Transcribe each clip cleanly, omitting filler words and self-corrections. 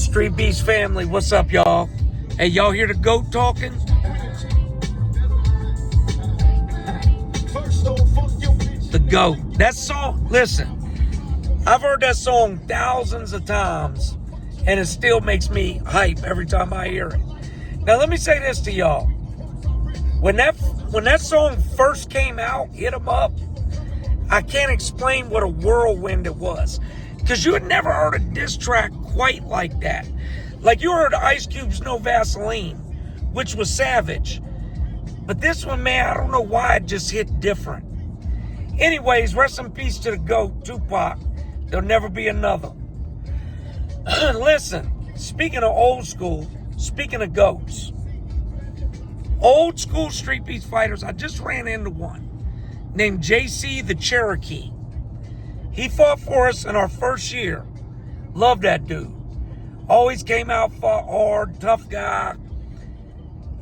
Streetbeefs family, what's up, y'all? Hey, y'all hear the goat talking? The goat. That song, listen, I've heard that song thousands of times, and it still makes me hype every time I hear it. Now, let me say this to y'all. When that song first came out, Hit 'Em Up, I can't explain what a whirlwind it was. Because you had never heard a diss track quite like that. Like you heard Ice Cube's No Vaseline, which was savage. But this one, man, I don't know why it just hit different. Anyways, rest in peace to the GOAT, Tupac. There'll never be another. Listen, speaking of old school, speaking of GOATs, old school Street Beefs fighters, I just ran into one named JC the Cherokee. He fought for us in our first year. Love that dude. Always came out, fought hard, tough guy.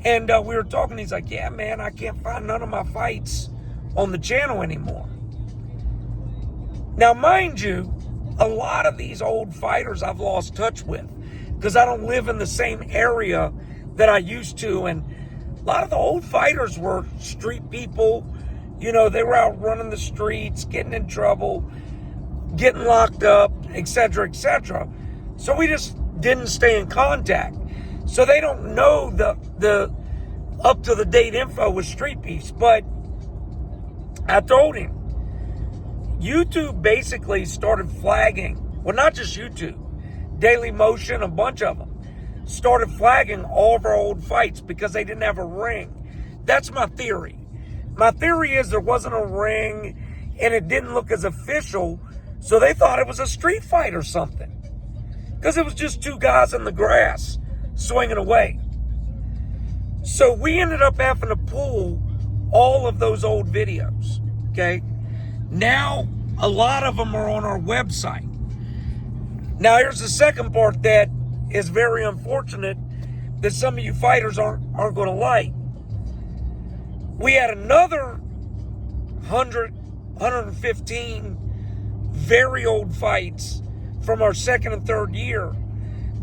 And we were talking, he's like, yeah, man, I can't find none of my fights on the channel anymore. Now, mind you, a lot of these old fighters I've lost touch with because I don't live in the same area that I used to. And a lot of the old fighters were street people. You know, they were out running the streets, getting in trouble, getting locked up, etc., etc. So we just didn't stay in contact. So they don't know the up-to-the-date info with Street Beefs. But I told him, YouTube basically started flagging, well, not just YouTube, Daily Motion, a bunch of them, started flagging all of our old fights because they didn't have a ring. That's my theory. My theory is there wasn't a ring and it didn't look as official, so they thought it was a street fight or something. Because it was just two guys in the grass swinging away. So we ended up having to pull all of those old videos, okay? Now, a lot of them are on our website. Now, here's the second part that is very unfortunate that some of you fighters aren't going to like. We had another 115 very old fights from our second and third year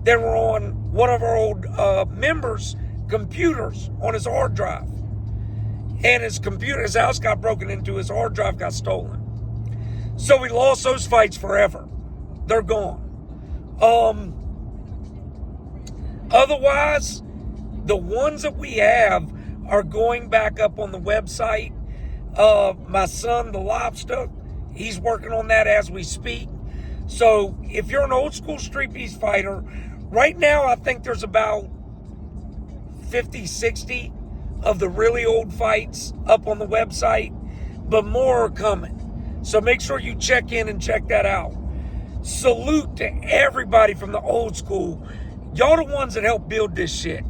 that were on one of our old members' computers on his hard drive. And his house got broken into, his hard drive got stolen. So we lost those fights forever. They're gone. Otherwise, the ones that we have are going back up on the website. My son, the Lobster, he's working on that as we speak. So if you're an old school Street Beefs fighter, right now I think there's about 50, 60 of the really old fights up on the website, but more are coming. So make sure you check in and check that out. Salute to everybody from the old school. Y'all the ones that helped build this shit.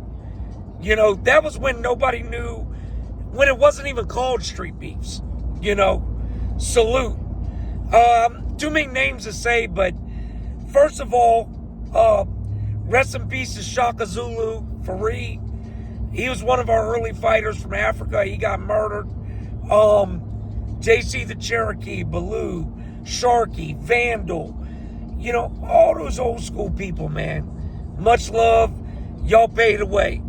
You know, that was when nobody knew, when it wasn't even called Street Beefs. You know, salute. Too many names to say, but first of all, rest in peace to Shaka Zulu, Fareed. He was one of our early fighters from Africa. He got murdered. JC the Cherokee, Baloo, Sharky, Vandal. You know, all those old school people, man. Much love. Y'all paid the way.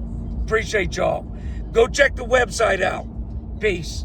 Appreciate y'all. Go check the website out. Peace.